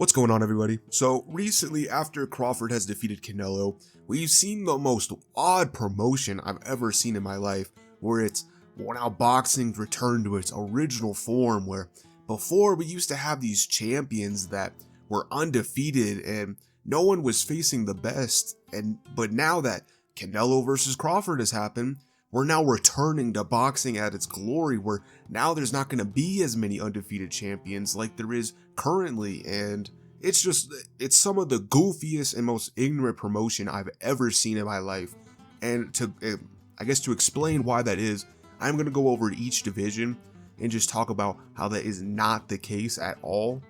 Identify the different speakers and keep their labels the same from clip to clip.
Speaker 1: What's going on, everybody? So recently, after Crawford has defeated Canelo, we've seen the most odd promotion I've ever seen in my life, where now boxing returned to its original form, where before we used to have these champions that were undefeated and no one was facing the best, but now that Canelo versus Crawford has happened, we're now returning to boxing at its glory, where now there's not going to be as many undefeated champions like there is currently, and it's some of the goofiest and most ignorant promotion I've ever seen in my life. And I guess to explain why that is, I'm going to go over each division and just talk about how that is not the case at all.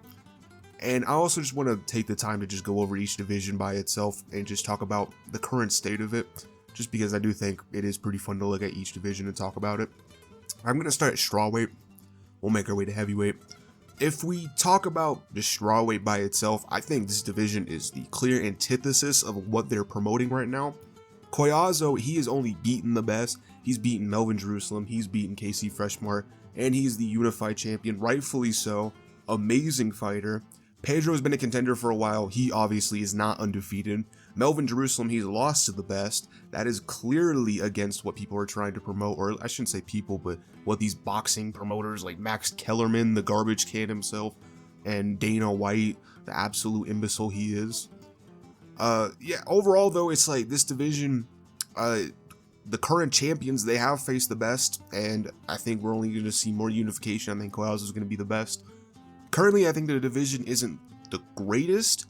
Speaker 1: And I also just want to take the time to just go over each division by itself and just talk about the current state of it, just because I do think it is pretty fun to look at each division and talk about it. I'm going to start at strawweight. We'll make our way to heavyweight. If we talk about the strawweight by itself, I think this division is the clear antithesis of what they're promoting right now. Collazo, he has only beaten the best. He's beaten Melvin Jerusalem, he's beaten Casey Freshmore, and he's the unified champion, rightfully so. Amazing fighter. Pedro has been a contender for a while. He obviously is not undefeated. Melvin Jerusalem, he's lost to the best. That is clearly against what people are trying to promote, or I shouldn't say people, but what these boxing promoters like Max Kellerman, the garbage can himself, and Dana White, the absolute imbecile he is. Yeah, overall though, it's like this division, the current champions, they have faced the best, and I think we're only going to see more unification. I think Collazo is going to be the best. Currently, I think the division isn't the greatest,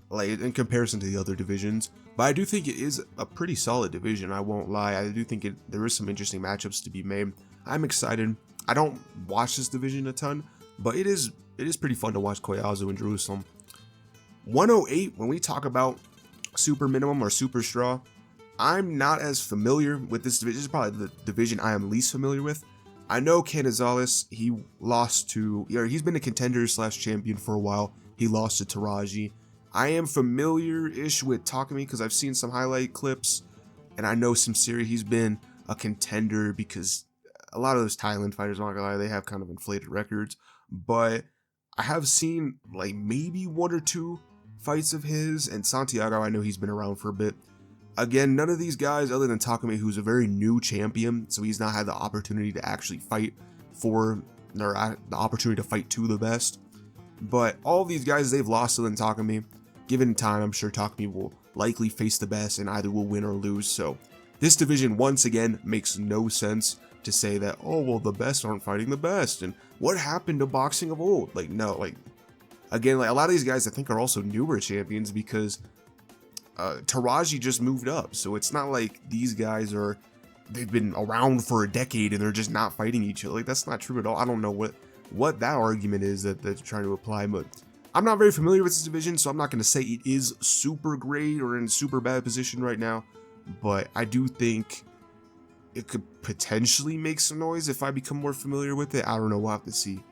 Speaker 1: like in comparison to the other divisions, but I do think it is a pretty solid division. I won't lie. I do think there is some interesting matchups to be made. I'm excited. I don't watch this division a ton, but it is pretty fun to watch Collazo and Jerusalem. 108, when we talk about super minimum or super straw, I'm not as familiar with this division. This is probably the division I am least familiar with. I know Canizales, he's been a contender / champion for a while. He lost to Taraji. I am familiar-ish with Takumi because I've seen some highlight clips, and I know Simsiri, he's been a contender because a lot of those Thailand fighters, I'm not gonna lie, they have kind of inflated records, but I have seen like maybe one or two fights of his, and Santiago, I know he's been around for a bit. Again, none of these guys, other than Takumi, who's a very new champion, so he's not had the opportunity to actually fight or the opportunity to fight to the best. But all of these guys, they've lost to Takumi. Given time, I'm sure Takumi will likely face the best and either will win or lose. So this division, once again, makes no sense to say that, oh, well, the best aren't fighting the best. And what happened to boxing of old? Like, no, like, again, like a lot of these guys I think are also newer champions because Taraji just moved up, so it's not like these guys they've been around for a decade and they're just not fighting each other. Like, that's not true at all. I don't know what that argument is that they're trying to apply, but I'm not very familiar with this division, so I'm not going to say it is super great or in super bad position right now, but I do think it could potentially make some noise if I become more familiar with it. I don't know, we'll have to see.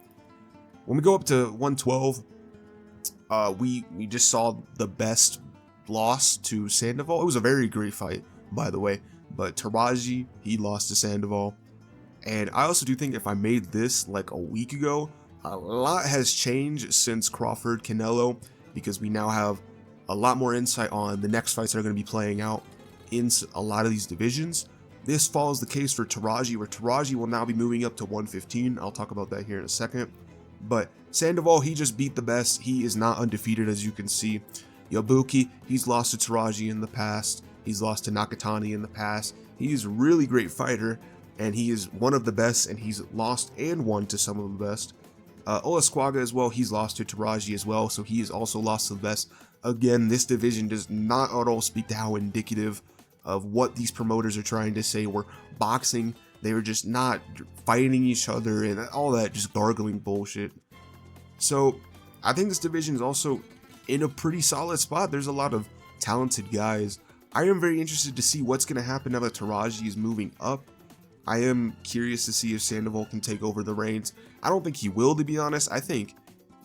Speaker 1: When we go up to 112, we just saw the best loss to Sandoval. It was a very great fight, by the way, but Taraji, he lost to Sandoval. And I also do think if I made this like a week ago, a lot has changed since Crawford Canelo, because we now have a lot more insight on the next fights that are going to be playing out in a lot of these divisions. This follows the case for Taraji, where Taraji will now be moving up to 115. I'll talk about that here in a second. But Sandoval, he just beat the best. He is not undefeated, as you can see. Yabuki, he's lost to Taraji in the past. He's lost to Nakatani in the past. He's a really great fighter, and he is one of the best, and he's lost and won to some of the best. Olasquaga as well, he's lost to Taraji as well, so he is also lost to the best. Again, this division does not at all speak to how indicative of what these promoters are trying to say, where boxing, they were just not fighting each other and all that just gargling bullshit. So I think this division is also in a pretty solid spot. There's a lot of talented guys. I am very interested to see what's going to happen now that Taraji is moving up. I am curious to see if Sandoval can take over the reins. I don't think he will, to be honest. I think,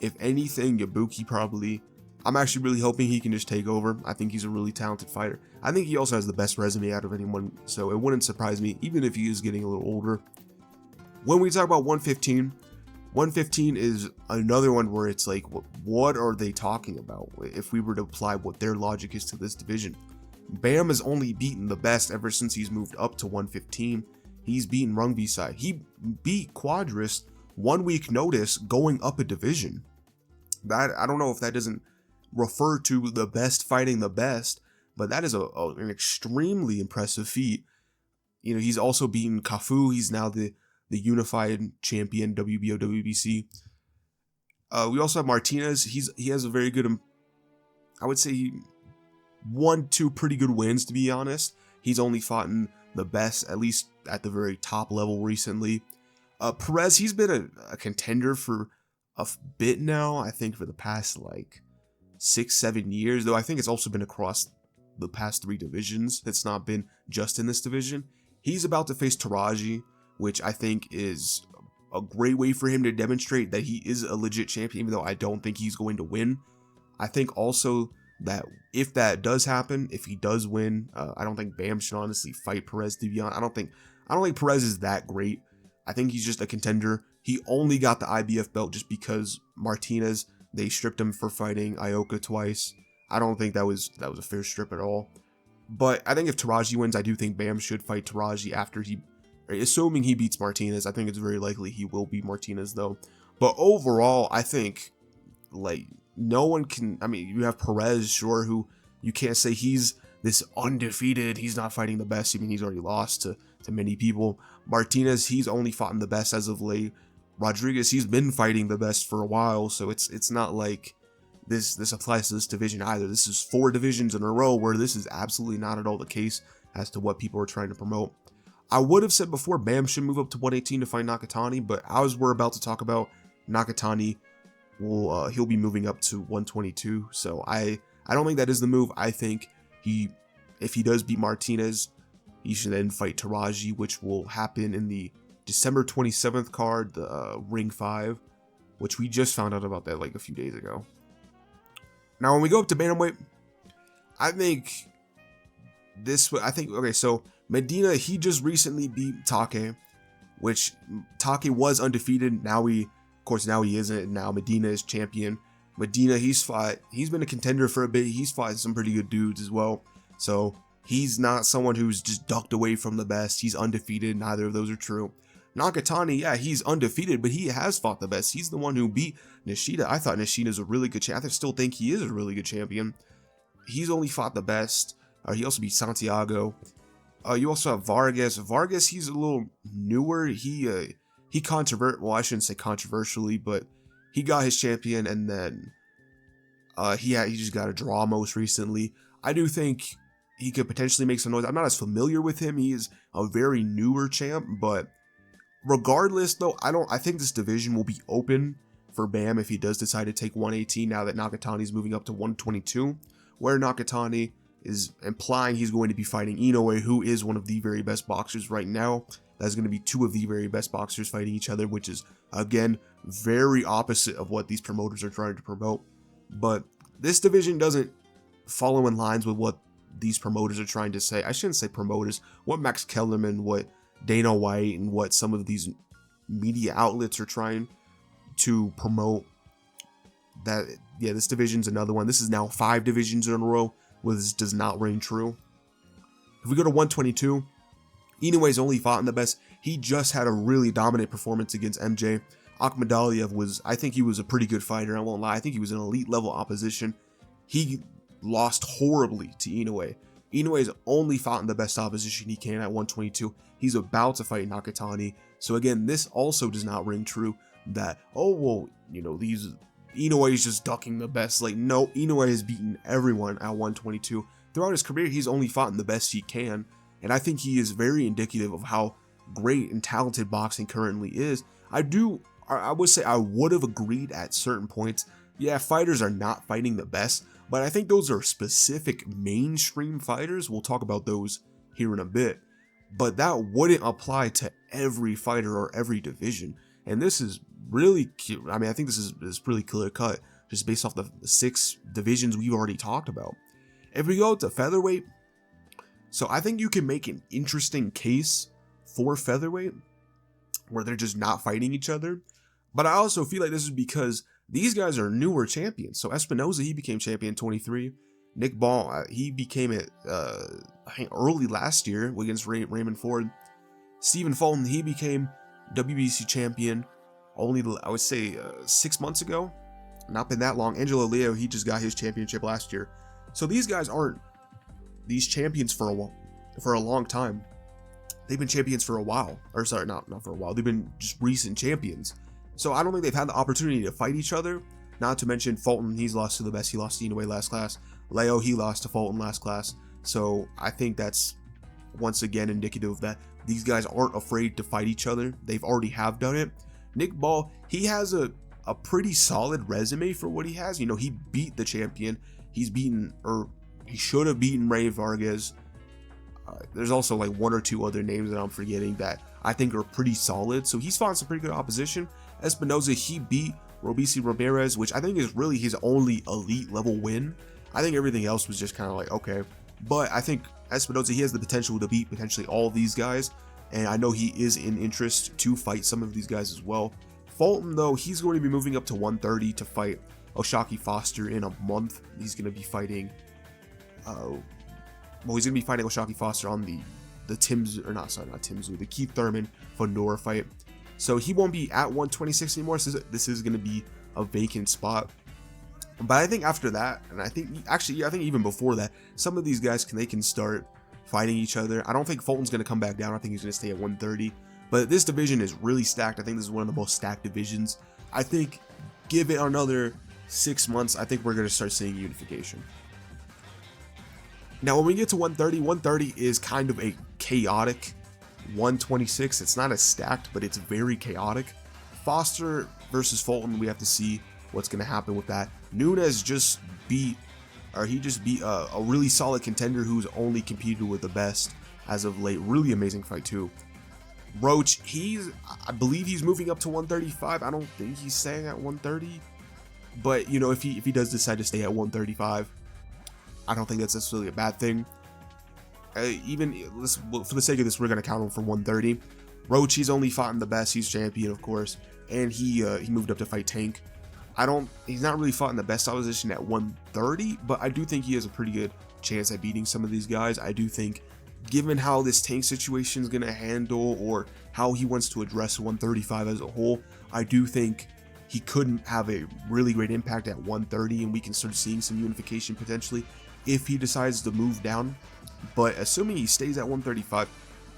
Speaker 1: if anything, Yabuki probably. I'm actually really hoping he can just take over. I think he's a really talented fighter. I think he also has the best resume out of anyone, so it wouldn't surprise me, even if he is getting a little older. When we talk about 115, 115 is another one where it's like, what are they talking about if we were to apply what their logic is to this division? Bam has only beaten the best ever since he's moved up to 115. He's beaten Rungbisai. He beat Quadris 1 week notice going up a division. That, I don't know if that doesn't refer to the best fighting the best, but that is an extremely impressive feat. You know, he's also beaten Kafu. He's now the unified champion, WBO, WBC. We also have Martinez. He has a very good, I would say, 1-2 pretty good wins, to be honest. He's only fought in the best, at least at the very top level recently. Perez, he's been a contender for a bit now, I think for the past like 6-7 years, though I think it's also been across the past 3 divisions. It's not been just in this division. He's about to face Taraji, which I think is a great way for him to demonstrate that he is a legit champion, even though I don't think he's going to win. I think also that if that does happen, if he does win, I don't think Bam should honestly fight Perez, to be honest. I don't think Perez is that great. I think he's just a contender. He only got the IBF belt just because Martinez, they stripped him for fighting Ioka twice. I don't think that was a fair strip at all. But I think if Taraji wins, I do think Bam should fight Taraji after assuming he beats Martinez. I think it's very likely he will beat Martinez though. But overall, I think like no one can, I mean, you have Perez, sure, who you can't say he's this undefeated, he's not fighting the best. I mean, he's already lost to many people. Martinez, he's only fought in the best as of late. Rodriguez, he's been fighting the best for a while, so it's not like this applies to this division either. This is 4 divisions in a row where this is absolutely not at all the case as to what people are trying to promote. I would have said before Bam should move up to 118 to fight Nakatani, but as we're about to talk about, Nakatani he'll be moving up to 122. So I don't think that is the move. I think if he does beat Martinez, he should then fight Taraji, which will happen in the December 27th card, the Ring 5, which we just found out about that like a few days ago. Now, when we go up to bantamweight, okay, so Medina, he just recently beat Take, which Take was undefeated. Now he isn't. Now Medina is champion. Medina, he's been a contender for a bit. He's fought some pretty good dudes as well. So he's not someone who's just ducked away from the best. He's undefeated. Neither of those are true. Nakatani, yeah, he's undefeated, but he has fought the best. He's the one who beat Nishida. I thought Nishida's a really good champion. I still think he is a really good champion. He's only fought the best. He also beat Santiago. You also have Vargas. Vargas, he's a little newer. He well, I shouldn't say controversially, but he got his champion, and then he just got a draw most recently. I do think he could potentially make some noise. I'm not as familiar with him. He is a very newer champ, but regardless, though, I think this division will be open for Bam if he does decide to take 118 now that Nakatani's moving up to 122, where Nakatani is implying he's going to be fighting Inoue, who is one of the very best boxers right now. That's going to be 2 of the very best boxers fighting each other, which is, again, very opposite of what these promoters are trying to promote. But this division doesn't follow in lines with what these promoters are trying to say. I shouldn't say promoters, what Max Kellerman, what Dana White, and what some of these media outlets are trying to promote. That, yeah, this division's another one. This is now 5 divisions in a row where this does not ring true. If we go to 122, Inoue's only fought in the best. He just had a really dominant performance against MJ. Akhmadaliev I think he was a pretty good fighter, I won't lie. I think he was an elite level opposition. He lost horribly to Inoue. Inoue's only fought in the best opposition he can at 122. He's about to fight Nakatani. So again, this also does not ring true that, oh, well, you know, Inoue is just ducking the best. Like, no, Inoue has beaten everyone at 122. Throughout his career, he's only fought in the best he can. And I think he is very indicative of how great and talented boxing currently is. I would say I would have agreed at certain points. Yeah, fighters are not fighting the best, but I think those are specific mainstream fighters. We'll talk about those here in a bit. But that wouldn't apply to every fighter or every division. And this is really cute. I mean, I think this is pretty clear cut just based off the 6 divisions we've already talked about. If we go to featherweight, so I think you can make an interesting case for featherweight where they're just not fighting each other. But I also feel like this is because these guys are newer champions. So Espinoza, he became champion 23. Nick Ball, he became it I think early last year against Raymond Ford. Stephen Fulton, he became WBC champion only, I would say, 6 months ago. Not been that long. Angelo Leo, he just got his championship last year. So these guys aren't these champions for a long time. They've been champions for a while. Or sorry, not for a while. They've been just recent champions. So I don't think they've had the opportunity to fight each other. Not to mention Fulton, he's lost to the best. He lost to Inoue last class. Leo, he lost to Fulton last class. So I think that's once again indicative that these guys aren't afraid to fight each other. They've already have done it. Nick Ball, he has a pretty solid resume for what he has. You know, he beat the champion. He's beaten, or he should have beaten Ray Vargas. There's also like one or two other names that I'm forgetting that I think are pretty solid. So he's fought some pretty good opposition. Espinoza, he beat Robeisy Ramirez, which I think is really his only elite level win. I think everything else was just kind of like, okay. But I think Espinoza, he has the potential to beat potentially all of these guys. And I know he is in interest to fight some of these guys as well. Fulton, though, he's going to be moving up to 130 to fight Oshaki Foster in a month. He's going to be fighting, Oshaki Foster on the the Keith Thurman Fundora fight. So he won't be at 126 anymore. So this is going to be a vacant spot. But I think after that, and I think even before that, some of these guys can start fighting each other. I don't think Fulton's going to come back down. I think he's going to stay at 130. But this division is really stacked. I think this is one of the most stacked divisions. I think give it another 6 months, I think we're going to start seeing unification. Now, when we get to 130, 130 is kind of a chaotic 126. It's not as stacked, but it's very chaotic. Foster versus Fulton, we have to see what's going to happen with that. Nunes just beat a really solid contender who's only competed with the best as of late. Really amazing fight too. Roach, I believe he's moving up to 135. I don't think he's staying at 130, but you know, if he does decide to stay at 135, I don't think that's necessarily a bad thing. For the sake of this, we're gonna count him for 130. Roach, he's only fought in the best. He's champion, of course, and he moved up to fight Tank. He's not really fought in the best opposition at 130, but I do think he has a pretty good chance at beating some of these guys. I do think, given how this Tank situation is going to handle or how he wants to address 135 as a whole, I do think he couldn't have a really great impact at 130, and we can start seeing some unification potentially if he decides to move down. But assuming he stays at 135,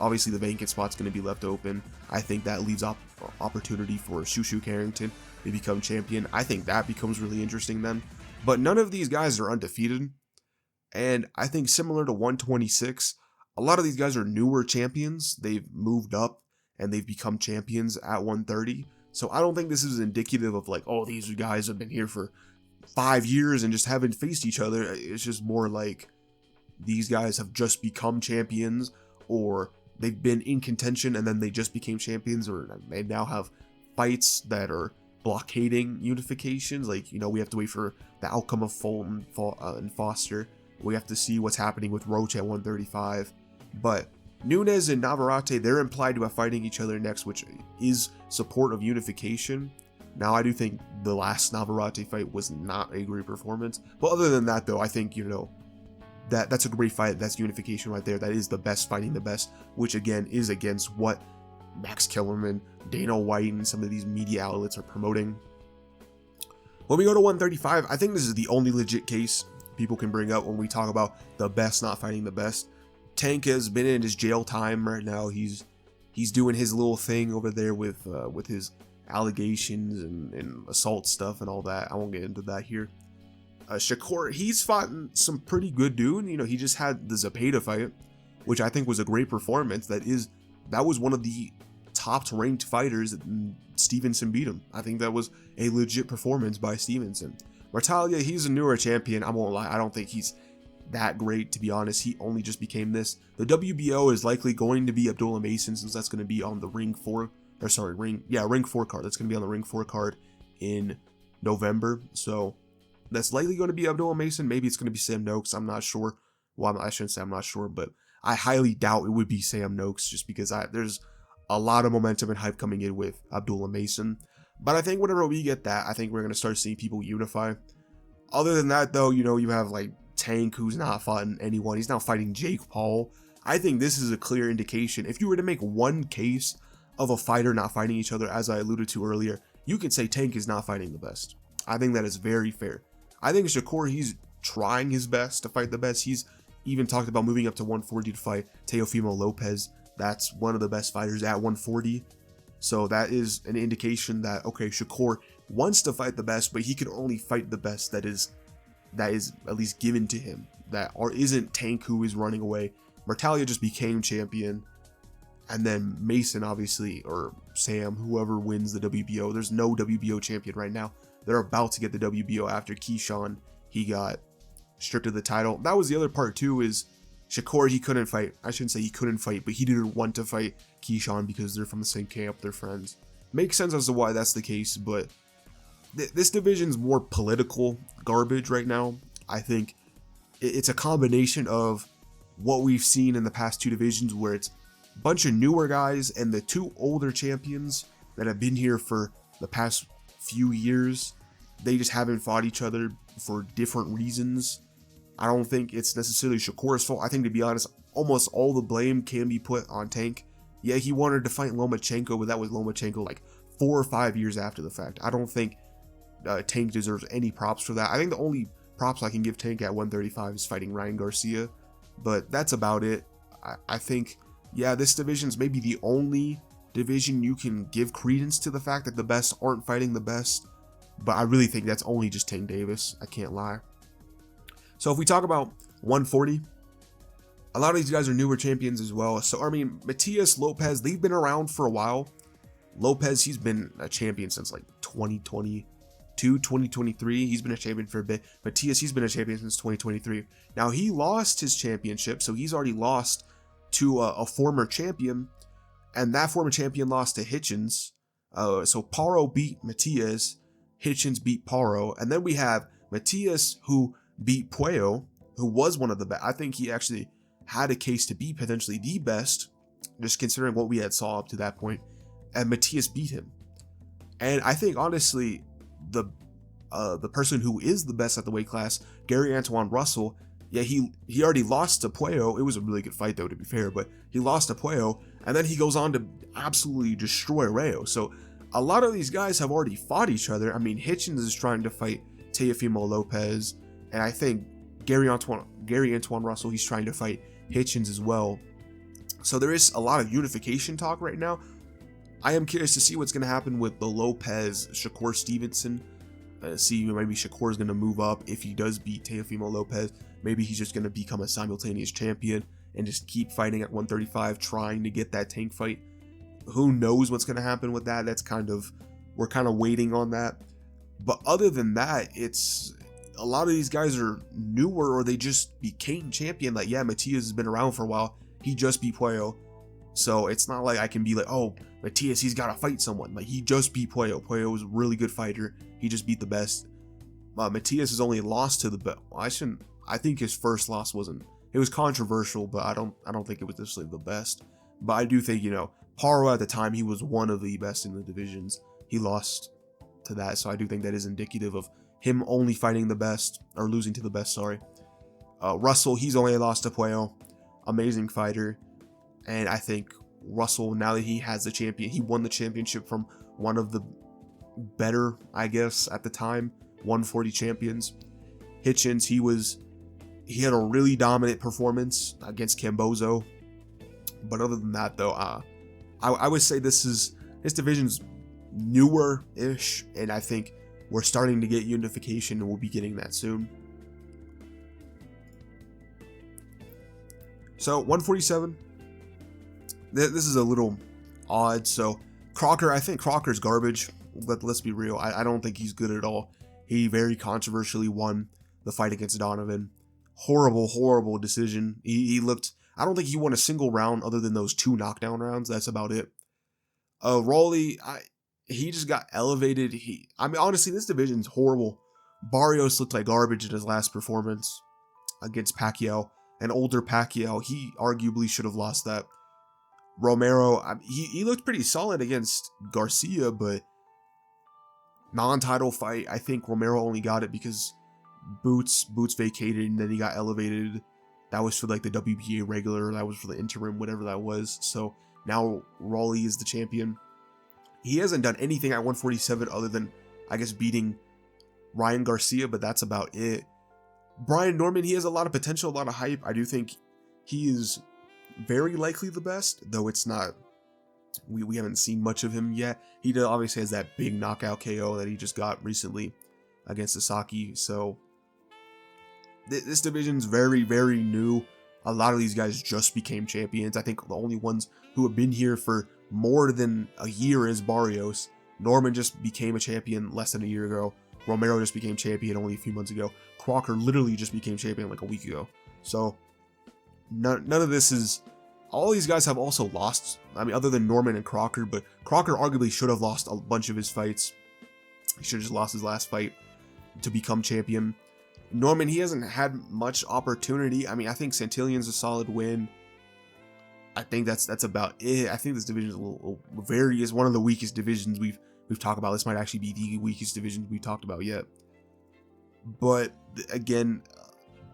Speaker 1: obviously the vacant spot's going to be left open. I think that leaves opportunity for Shushu Carrington to become champion. I think that becomes really interesting then. But none of these guys are undefeated. And I think similar to 126, a lot of these guys are newer champions. They've moved up and they've become champions at 130. So I don't think this is indicative of like, oh, these guys have been here for 5 years and just haven't faced each other. It's just more like these guys have just become champions, or they've been in contention and then they just became champions, or they now have fights that are blockading unifications. Like, you know, we have to wait for the outcome of Fulton and Foster. We have to see what's happening with Roach at 135. But Nunes and Navarrete, they're implied to have fighting each other next, which is support of unification. Now, I do think the last Navarrete fight was not a great performance. But other than that, though, I think, you know, that's a great fight. That's unification right there. That is the best fighting the best, which again is against what Max Kellerman, Dana White, and some of these media outlets are promoting. When we go to 135, I think this is the only legit case people can bring up when we talk about the best not fighting the best. Tank has been in his jail time right now. He's doing his little thing over there with his allegations and assault stuff and all that. I won't get into that here. Shakur, he's fought some pretty good dude. You know, he just had the Zepeda fight, which I think was a great performance. That was one of the top ranked fighters. Stevenson beat him. I think that was a legit performance by Stevenson. Martalia, he's a newer champion. I won't lie, I don't think he's that great, to be honest. He only just became this. The WBO is likely going to be Abdullah Mason, since that's going to be on the Ring 4 card. That's going to be on the Ring 4 card in November. So that's likely going to be Abdullah Mason. Maybe it's going to be Sam Noakes. I'm not sure. Well, I shouldn't say I'm not sure, but I highly doubt it would be Sam Noakes, just because there's a lot of momentum and hype coming in with Abdullah Mason. But I think whenever we get that, I think we're going to start seeing people unify. Other than that, though, you know, you have like Tank, who's not fighting anyone. He's now fighting Jake Paul. I think this is a clear indication. If you were to make one case of a fighter not fighting each other, as I alluded to earlier, you could say Tank is not fighting the best. I think that is very fair. I think Shakur, he's trying his best to fight the best. He's even talked about moving up to 140 to fight Teofimo Lopez. That's one of the best fighters at 140. So that is an indication that, okay, Shakur wants to fight the best, but he can only fight the best that is at least given to him. That or isn't Tank, who is running away. Mertalia just became champion. And then Mason, obviously, or Sam, whoever wins the WBO. There's no WBO champion right now. They're about to get the WBO after Keyshawn. He got stripped of the title. That was the other part too, is Shakur, he couldn't fight. I shouldn't say he couldn't fight, but he didn't want to fight Keyshawn because they're from the same camp, they're friends. Makes sense as to why that's the case, but this division's more political garbage right now. I think it's a combination of what we've seen in the past two divisions, where it's a bunch of newer guys and the two older champions that have been here for the past few years. They just haven't fought each other for different reasons. I don't think it's necessarily Shakur's fault. I think, to be honest, almost all the blame can be put on Tank. Yeah, he wanted to fight Lomachenko, but that was Lomachenko like 4 or 5 years after the fact. I don't think Tank deserves any props for that. I think the only props I can give Tank at 135 is fighting Ryan Garcia, but that's about it. I think, yeah, this division's maybe the only division you can give credence to the fact that the best aren't fighting the best, but I really think that's only just Tank Davis. I can't lie. So if we talk about 140, a lot of these guys are newer champions as well. So, I mean, Matias, Lopez, they've been around for a while. Lopez, he's been a champion since like 2022, 2023. He's been a champion for a bit. Matias, he's been a champion since 2023. Now, he lost his championship, so he's already lost to a former champion, and that former champion lost to Hitchens. So Paro beat Matias, Hitchens beat Paro, and then we have Matias, who beat Puello, who was one of the best. I think he actually had a case to be potentially the best, just considering what we had saw up to that point, and Matias beat him. And I think, honestly, the person who is the best at the weight class, Gary Antoine Russell, yeah, he already lost to Puello. It was a really good fight, though, to be fair, but he lost to Puello, and then he goes on to absolutely destroy Rayo. So a lot of these guys have already fought each other. I mean, Hitchens is trying to fight Teofimo Lopez, and I think Gary Antoine Russell, he's trying to fight Hitchens as well. So there is a lot of unification talk right now. I am curious to see what's going to happen with the Lopez Shakur Stevenson. See, maybe Shakur is going to move up if he does beat Teofimo Lopez. Maybe he's just going to become a simultaneous champion and just keep fighting at 135, trying to get that Tank fight. Who knows what's going to happen with that? We're kind of waiting on that. But other than that, it's a lot of these guys are newer, or they just became champion. Like, yeah, Matias has been around for a while. He just beat Puello. So it's not like I can be like, oh, Matias, he's got to fight someone. Like, he just beat Puello. Puello was a really good fighter. He just beat the best. Matias has only lost to the best. I think his first loss wasn't. It was controversial, but I don't think it was necessarily the best. But I do think, Paro at the time, he was one of the best in the divisions. He lost to that, so I do think that is indicative of him only fighting the best, or losing to the best, sorry. Russell, he's only lost to Puello. Amazing fighter. And I think Russell, now that he has the champion, he won the championship from one of the better, I guess, at the time, 140 champions. Hitchens, he had a really dominant performance against Cambozo. But other than that, though, I would say this division's newer-ish, and I think we're starting to get unification, and we'll be getting that soon. So 147, this is a little odd. So Crocker, I think Crocker's garbage. Let's be real. I don't think he's good at all. He very controversially won the fight against Donovan. Horrible decision. He looked, I don't think he won a single round other than those 2 knockdown rounds. That's about it. Rolly, he just got elevated. I mean, honestly, this division's horrible. Barrios looked like garbage in his last performance against Pacquiao. An older Pacquiao, he arguably should have lost that. Romero, he looked pretty solid against Garcia, but Non-title fight, I think Romero only got it because Boots vacated and then he got elevated. That was for like the WBA regular, that was for the interim, whatever that was. So now Raleigh is the champion. He hasn't done anything at 147 other than, I guess, beating Ryan Garcia, but that's about it. Brian Norman, he has a lot of potential, a lot of hype. I do think he is very likely the best, though it's not, we haven't seen much of him yet. He obviously has that big knockout KO that he just got recently against Sasaki. So this division's very, very new. A lot of these guys just became champions. I think the only ones who have been here for more than a year is Barrios. Norman just became a champion less than a year ago. Romero just became champion only a few months ago. Crocker literally just became champion like a week ago. So none of this is... All these guys have also lost. I mean, other than Norman and Crocker, but Crocker arguably should have lost a bunch of his fights. He should have just lost his last fight to become champion. Norman, he hasn't had much opportunity. I mean, I think Santillan's a solid win. I think that's about it. I think this division is is one of the weakest divisions we've talked about. This might actually be the weakest division we've talked about yet. But again,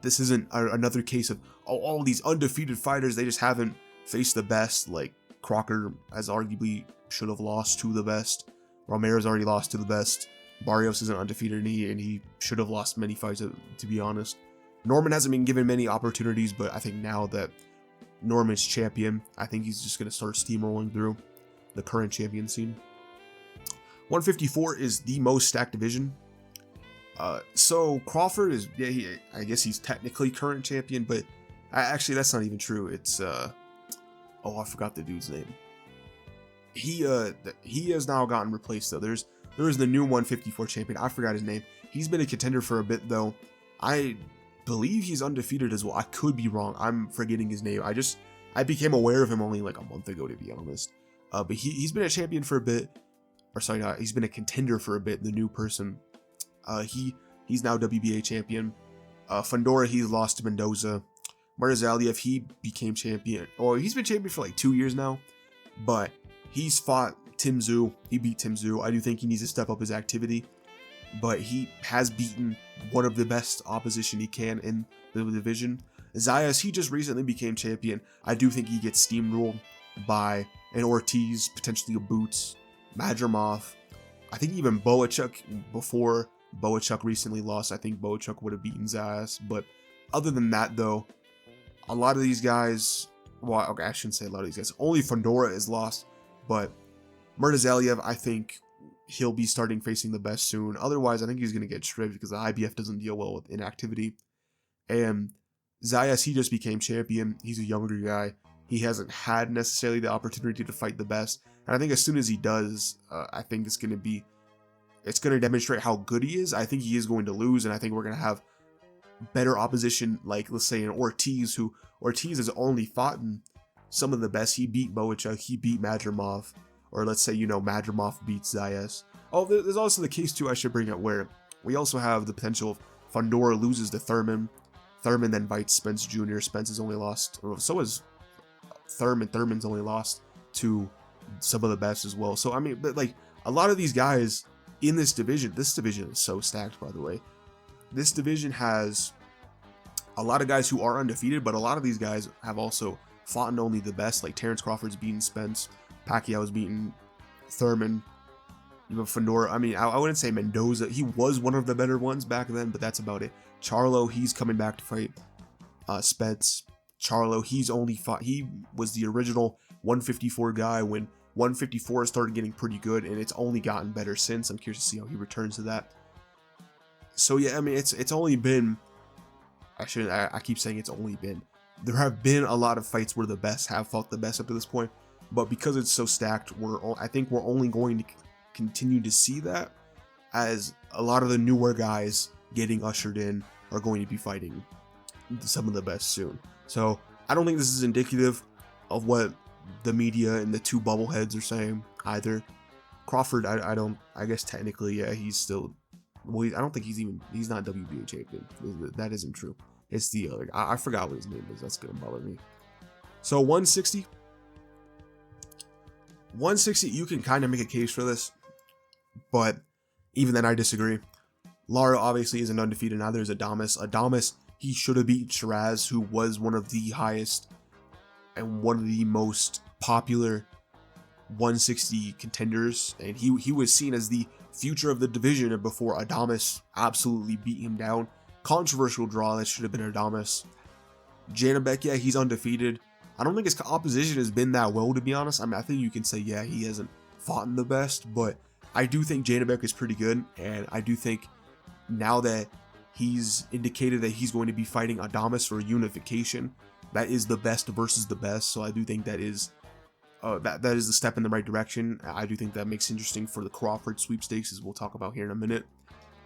Speaker 1: this isn't another case of all these undefeated fighters. They just haven't faced the best. Like Crocker has arguably should have lost to the best. Romero's already lost to the best. Barrios isn't undefeated and he should have lost many fights, to be honest. Norman hasn't been given many opportunities, but I think now that Norman's champion, I think he's just going to start steamrolling through the current champion scene. 154 is the most stacked division. So Crawford is, yeah, I guess he's technically current champion, but actually that's not even true. It's, oh, I forgot the dude's name. He has now gotten replaced though. There's the new 154 champion. I forgot his name. He's been a contender for a bit though. I believe he's undefeated as well. I could be wrong. I'm forgetting his name. I became aware of him only like a month ago, to be honest. But he's been a champion for a bit. Or sorry, he's been a contender for a bit. The new person. He's now WBA champion. Fundora, he's lost to Mendoza. Murtazaliev, he became champion. Or he's been champion for like 2 years now. But he's fought Tim Tszyu. He beat Tim Tszyu. I do think he needs to step up his activity. But he has beaten one of the best opposition he can in the division. Zayas, he just recently became champion. I do think he gets steamrolled by an Ortiz, potentially a Boots, Madrimov. I think even Boachuk, before Boachuk recently lost, I think Boachuk would have beaten Zayas. But other than that, though, a lot of these guys, well, okay, I shouldn't say a lot of these guys. Only Fundora is lost, but Murtazaliev, I think he'll be starting facing the best soon. Otherwise, I think he's going to get stripped because the IBF doesn't deal well with inactivity. And Zayas, he just became champion. He's a younger guy. He hasn't had necessarily the opportunity to fight the best. And I think as soon as he does, I think it's going to demonstrate how good he is. I think he is going to lose, and I think we're going to have better opposition, like let's say an Ortiz, who Ortiz has only fought in some of the best. He beat Boachuk, he beat Madrimov, or let's say, you know, Madrimov beats Zayas. Oh, there's also the case too I should bring up where we also have the potential of Fundora loses to Thurman. Thurman then fights Spence Jr. Spence has only lost, so is Thurman. Thurman's only lost to some of the best as well. So I mean, but like a lot of these guys in this division is so stacked, by the way. This division has a lot of guys who are undefeated, but a lot of these guys have also fought in only the best. Like Terrence Crawford's beaten Spence, Pacquiao's beaten Thurman, even Fundora. I mean, I wouldn't say Mendoza. He was one of the better ones back then, but that's about it. Charlo, he's coming back to fight Spence. Charlo, he's only fought. He was the original 154 guy when 154 started getting pretty good, and it's only gotten better since. I'm curious to see how he returns to that. So yeah, I mean, it's only been. I keep saying it's only been. There have been a lot of fights where the best have fought the best up to this point, but because it's so stacked, I think we're only going to continue to see that as a lot of the newer guys getting ushered in are going to be fighting some of the best soon. So I don't think this is indicative of what the media and the two bubbleheads are saying either. Crawford, I guess technically, yeah, he's still. Well, I don't think he's not WBA champion. That isn't true. It's the other. I forgot what his name is. That's gonna bother me. So 160, you can kind of make a case for this, but Even then, I disagree. Lara obviously isn't undefeated, neither is Adamas. Adamas, he should have beat Shiraz, who was one of the highest and one of the most popular 160 contenders, and he was seen as the future of the division before Adamas absolutely beat him down. Controversial draw, that should have been Adamas. Janibek, yeah, he's undefeated. I don't think his opposition has been that well, to be honest. I mean, I think you can say, yeah, he hasn't fought in the best, but I do think Janibek is pretty good, and I do think now that he's indicated that he's going to be fighting Adamas for unification, that is the best versus the best, so I do think that is that is a step in the right direction. I do think that makes it interesting for the Crawford sweepstakes, as we'll talk about here in a minute.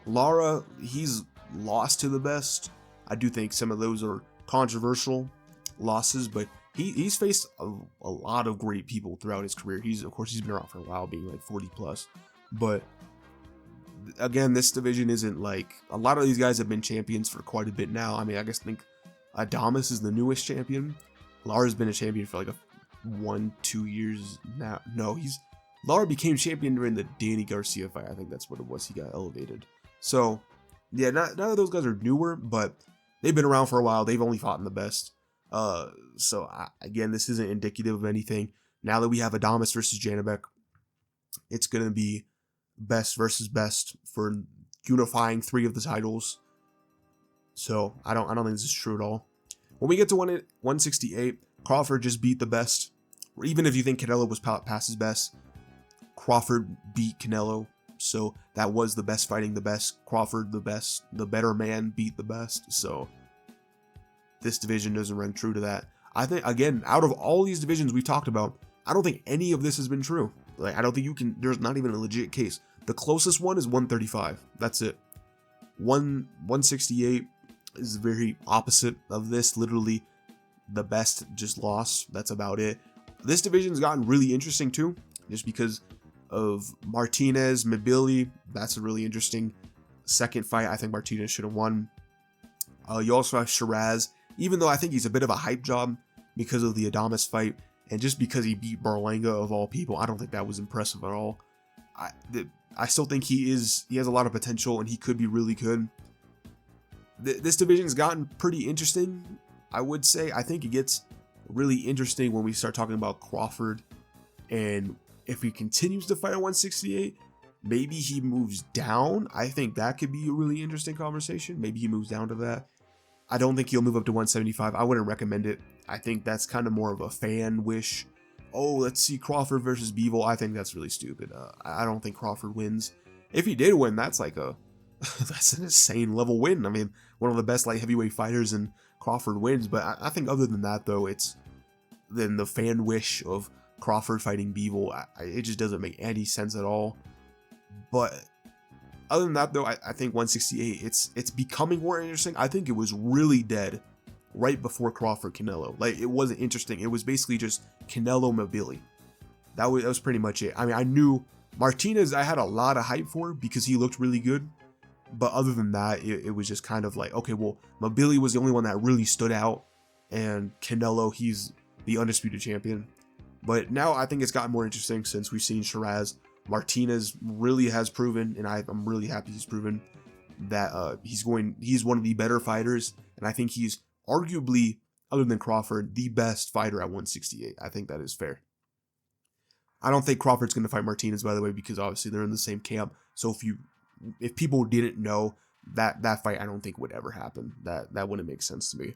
Speaker 1: Lara, he's lost to the best. I do think some of those are controversial losses, but he's faced a lot of great people throughout his career. Of course, he's been around for a while, being like 40 plus. But again, this division isn't like, a lot of these guys have been champions for quite a bit now. I mean, I think Adamas is the newest champion. Lara's been a champion for like 1-2 years now. No, Lara became champion during the Danny Garcia fight. I think that's what it was. He got elevated. So yeah, none of those guys are newer, but they've been around for a while. They've only fought in the best. Again, this isn't indicative of anything. Now that we have Adamas versus Janibek, it's gonna be best versus best for unifying 3 of the titles. So I don't think this is true at all. When we get to 168, Crawford just beat the best. Or even if you think Canelo was past his best, Crawford beat Canelo. So that was the best fighting the best. Crawford the best. The better man beat the best. So this division doesn't ring true to that. I think, again, out of all these divisions we've talked about, I don't think any of this has been true. Like, I don't think there's not even a legit case. The closest one is 135. That's it. 168 is very opposite of this. Literally, the best just lost. That's about it. This division's gotten really interesting too, just because of Martinez, Mabili. That's a really interesting second fight. I think Martinez should have won. You also have Shiraz, even though I think he's a bit of a hype job because of the Adamas fight, and just because he beat Berlanga of all people. I don't think that was impressive at all. I still think he has a lot of potential, and he could be really good. This division's gotten pretty interesting, I would say. I think it gets really interesting when we start talking about Crawford, and if he continues to fight at 168, maybe he moves down. I think that could be a really interesting conversation. Maybe he moves down to that. I don't think he'll move up to 175. I wouldn't recommend it. I think that's kind of more of a fan wish. Oh, let's see Crawford versus Bivol. I think that's really stupid. I don't think Crawford wins. If he did win, that's like that's an insane level win. I mean, one of the best light heavyweight fighters, and Crawford wins. But I think other than that, though, it's then the fan wish of Crawford fighting Bivol. It just doesn't make any sense at all. But other than that, though, I think 168, it's becoming more interesting. I think it was really dead right before Crawford Canelo. Like, it wasn't interesting. It was basically just Canelo Mabili. That was pretty much it. I mean, I knew Martinez I had a lot of hype for because he looked really good. But other than that, it was just kind of like, okay, well, Mabili was the only one that really stood out, and Canelo, he's the undisputed champion. But now I think it's gotten more interesting since we've seen Shiraz. Martinez really has proven, and I'm really happy he's proven, that he's one of the better fighters, and I think he's arguably, other than Crawford, the best fighter at 168. I think that is fair. I don't think Crawford's going to fight Martinez, by the way, because obviously they're in the same camp. So if people didn't know, that fight, I don't think would ever happen. That wouldn't make sense to me.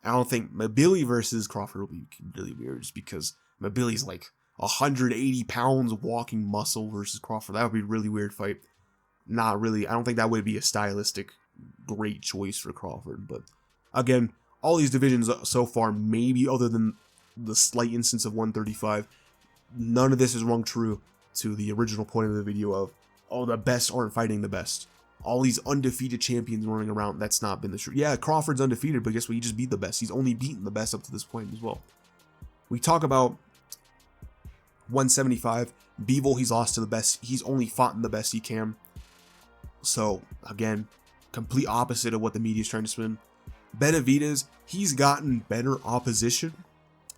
Speaker 1: I don't think Mabili versus Crawford will be really weird, just because Mabili's like 180 pounds of walking muscle versus Crawford. That would be a really weird fight. Not really. I don't think that would be a stylistic great choice for Crawford. But again, all these divisions so far, maybe other than the slight instance of 135, none of this is rung true to the original point of the video of, oh, the best aren't fighting the best. All these undefeated champions running around, that's not been the truth. Yeah, Crawford's undefeated, but guess what? He just beat the best. He's only beaten the best up to this point as well. We talk about 175. Bivol, he's lost to the best. He's only fought in the best he can. So, again, complete opposite of what the media is trying to spin. Benavidez, he's gotten better opposition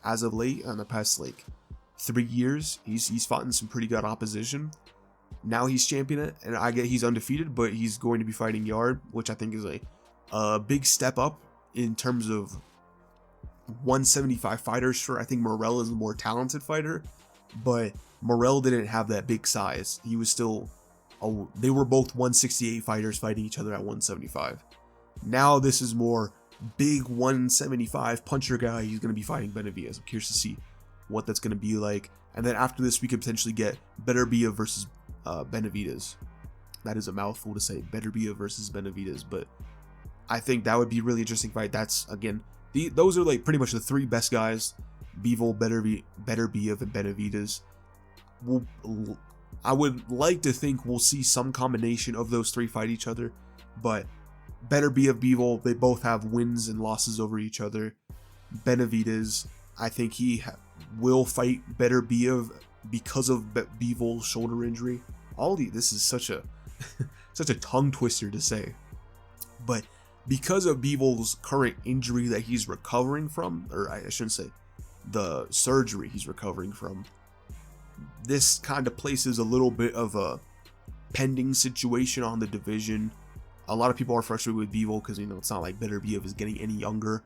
Speaker 1: as of late in the past, 3 years. He's fought in some pretty good opposition. Now he's champion it, and I get he's undefeated, but he's going to be fighting Yard, which I think is a big step up in terms of 175 fighters. Sure, I think Morel is a more talented fighter, but Morel didn't have that big size. He was still, they were both 168 fighters fighting each other at 175. Now this is more big 175 puncher guy. He's going to be fighting Benavidez. I'm curious to see what that's going to be like. And then after this, we could potentially get Beterbiev versus Benavidez. That is a mouthful to say, Beterbiev versus Benavidez, but I think that would be a really interesting fight. That's, again, those are like pretty much the three best guys: Bivol, Beterbiev, and Benavidez. I would like to think we'll see some combination of those three fight each other, but Beterbiev, Bivol, they both have wins and losses over each other. Benavidez, I think he will fight Beterbiev because of Bivol's shoulder injury. This is such a such a tongue twister to say, but because of Bivol's current injury that he's recovering from, or I shouldn't say, the surgery he's recovering from, this kind of places a little bit of a pending situation on the division. A lot of people are frustrated with Bivol because, it's not like Beterbiev is getting any younger.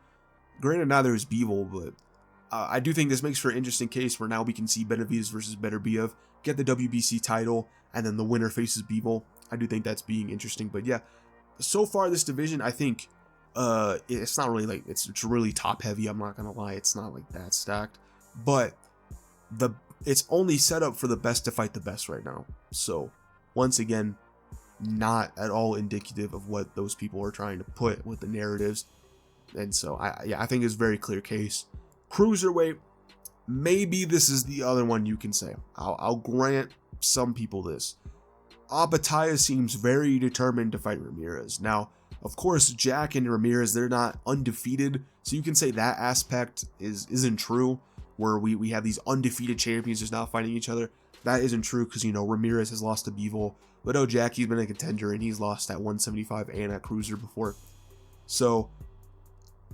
Speaker 1: Granted, neither is Bivol, but I do think this makes for an interesting case where now we can see Benavidez versus Beterbiev get the WBC title, and then the winner faces Bivol. I do think that's being interesting, but yeah, so far this division, I think it's not really like it's really top heavy. I'm not gonna lie, it's not like that stacked, but it's only set up for the best to fight the best right now. So once again, not at all indicative of what those people are trying to put with the narratives. And so I think it's a very clear case. Cruiserweight, maybe this is the other one you can say. I'll grant some people this. Opetaia seems very determined to fight Ramirez. Now, of course, Jack and Ramirez, they're not undefeated, so you can say that aspect isn't true, where we have these undefeated champions just not fighting each other. That isn't true because, Ramirez has lost to Bivol, but Jack, he's been a contender, and he's lost at 175 and at Cruiser before. So,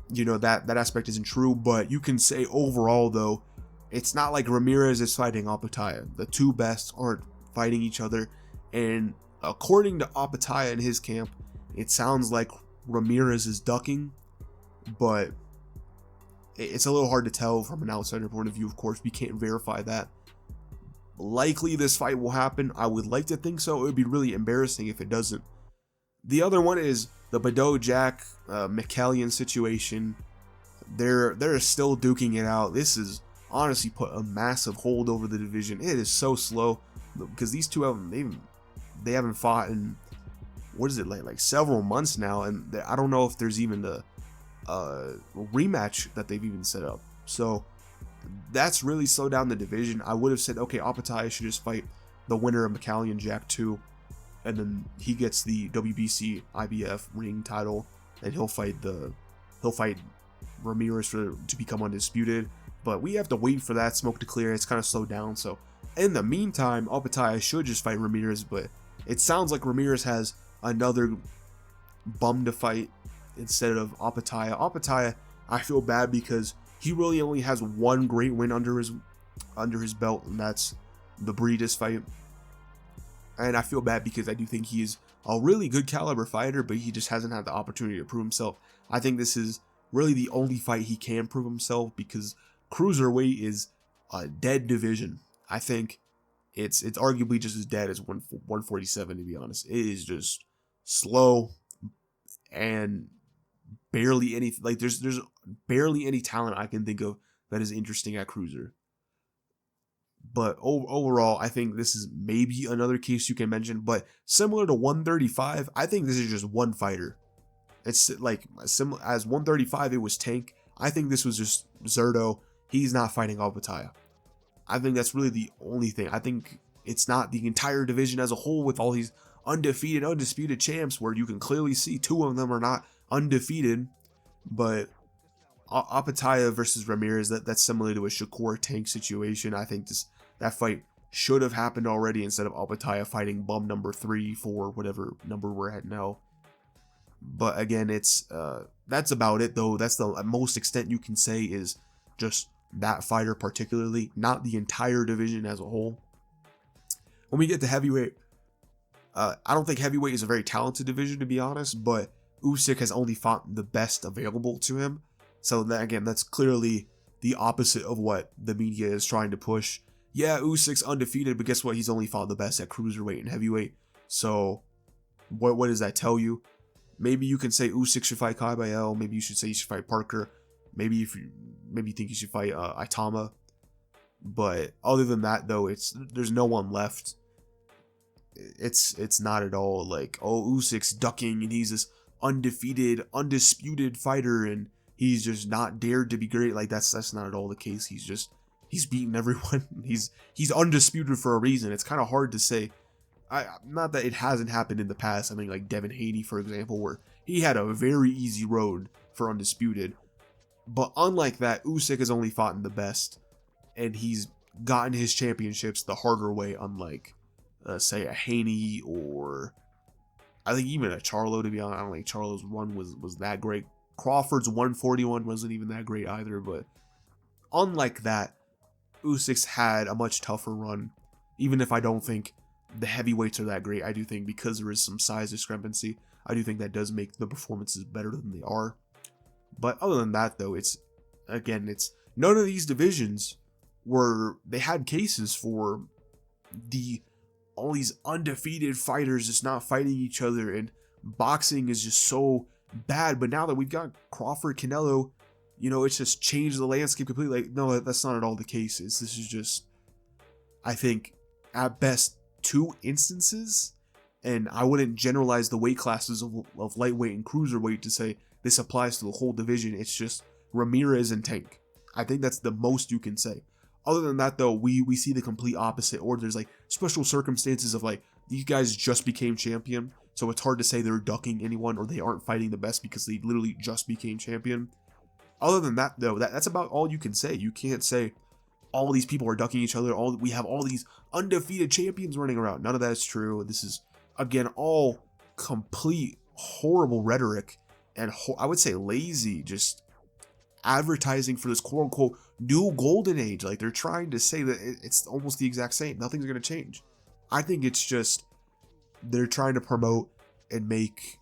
Speaker 1: that aspect isn't true, but you can say overall, though, it's not like Ramirez is fighting Opetaia. The two best aren't fighting each other, and according to Opetaia in his camp, it sounds like Ramirez is ducking, but it's a little hard to tell from an outsider point of view. Of course, we can't verify that. Likely this fight will happen. I would like to think so. It would be really embarrassing if it doesn't. The other one is the Badeau Jack McCallion situation. They're still duking it out. This is honestly put a massive hold over the division. It is so slow because these two they haven't fought in, what is it, like several months now, and I don't know if there's even a rematch that they've even set up. So that's really slowed down the division. I would have said, okay, Opetaia should just fight the winner of McCallion Jack 2, and then he gets the WBC IBF ring title, and he'll fight Ramirez to become undisputed. But we have to wait for that smoke to clear. It's kind of slowed down. So in the meantime, Opetaia should just fight Ramirez, but it sounds like Ramirez has another bum to fight instead of Opetaia. Opetaia, I feel bad because he really only has one great win under his belt, and that's the Breedis fight. And I feel bad because I do think he is a really good caliber fighter, but he just hasn't had the opportunity to prove himself. I think this is really the only fight he can prove himself because Cruiserweight is a dead division. I think it's arguably just as dead as 147, to be honest. It is just slow and barely any, like there's barely any talent I can think of that is interesting at Cruiser. But overall, I think this is maybe another case you can mention, but similar to 135, I think this is just one fighter. It's like similar as 135, it was Tank. I think this was just Zerto. He's not fighting Opetaia. I think that's really the only thing. I think it's not the entire division as a whole with all these undefeated, undisputed champs where you can clearly see two of them are not undefeated. But Opetaia versus Ramirez, that's similar to a Shakur Tank situation. I think that fight should have happened already instead of Opetaia fighting bum number 3, 4, whatever number we're at now. But again, that's about it though. That's the most extent you can say is just that fighter particularly, not the entire division as a whole. When we get to heavyweight, I don't think heavyweight is a very talented division, to be honest, but Usyk has only fought the best available to him. So that, again, that's clearly the opposite of what the media is trying to push. Yeah, Usyk's undefeated, but guess what? He's only fought the best at cruiserweight and heavyweight. So what does that tell you? Maybe you can say Usyk should fight Kai Bayel. Maybe you should say he should fight Parker. Maybe you think he should fight Itama. But other than that, though, there's no one left. It's not at all like, oh, Usyk's ducking and he's this undefeated, undisputed fighter and he's just not dared to be great. Like that's not at all the case. He's beaten everyone. he's undisputed for a reason. It's kind of hard to say. Not that it hasn't happened in the past. I mean, like Devin Haney, for example, where he had a very easy road for undisputed. But unlike that, Usyk has only fought in the best, and he's gotten his championships the harder way, unlike, say, a Haney or I think even a Charlo, to be honest. I don't think Charlo's run was that great. Crawford's 141 wasn't even that great either, but unlike that, Usyk's had a much tougher run. Even if I don't think the heavyweights are that great, I do think because there is some size discrepancy, I do think that does make the performances better than they are. But other than that, though, it's none of these divisions they had cases for all these undefeated fighters just not fighting each other, and boxing is just so bad. But now that we've got Crawford, Canelo, it's just changed the landscape completely. Like, no, that's not at all the case. This is just, I think, at best, 2 instances, and I wouldn't generalize the weight classes of lightweight and cruiserweight to say this applies to the whole division. It's just Ramirez and Tank. I think that's the most you can say. Other than that, though, we see the complete opposite, or there's like special circumstances of like these guys just became champion, so it's hard to say they're ducking anyone or they aren't fighting the best because they literally just became champion. Other than that, though, that's about all you can say. You can't say all these people are ducking each other. We have all these undefeated champions running around. None of that is true. This is, again, all complete horrible rhetoric and I would say lazy, just advertising for this quote unquote new golden age. Like, they're trying to say that it's almost the exact same. Nothing's going to change. I think it's just they're trying to promote and make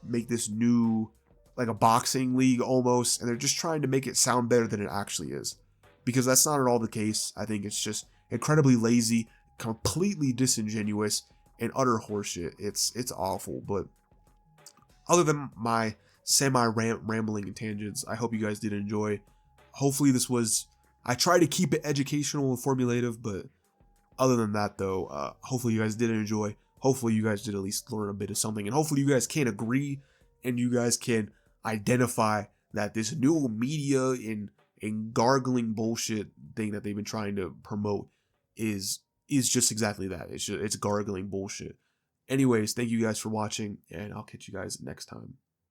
Speaker 1: this new, like a boxing league almost, and they're just trying to make it sound better than it actually is, because that's not at all the case. I think it's just incredibly lazy, completely disingenuous, and utter horseshit. It's awful. But other than my rambling and tangents, I hope you guys did enjoy. Hopefully I try to keep it educational and formulative, but other than that, though, hopefully you guys did enjoy. Hopefully you guys did at least learn a bit of something, and hopefully you guys can agree and you guys can identify that this new media and gargling bullshit thing that they've been trying to promote is just exactly that. It's gargling bullshit. Anyways, thank you guys for watching, and I'll catch you guys next time.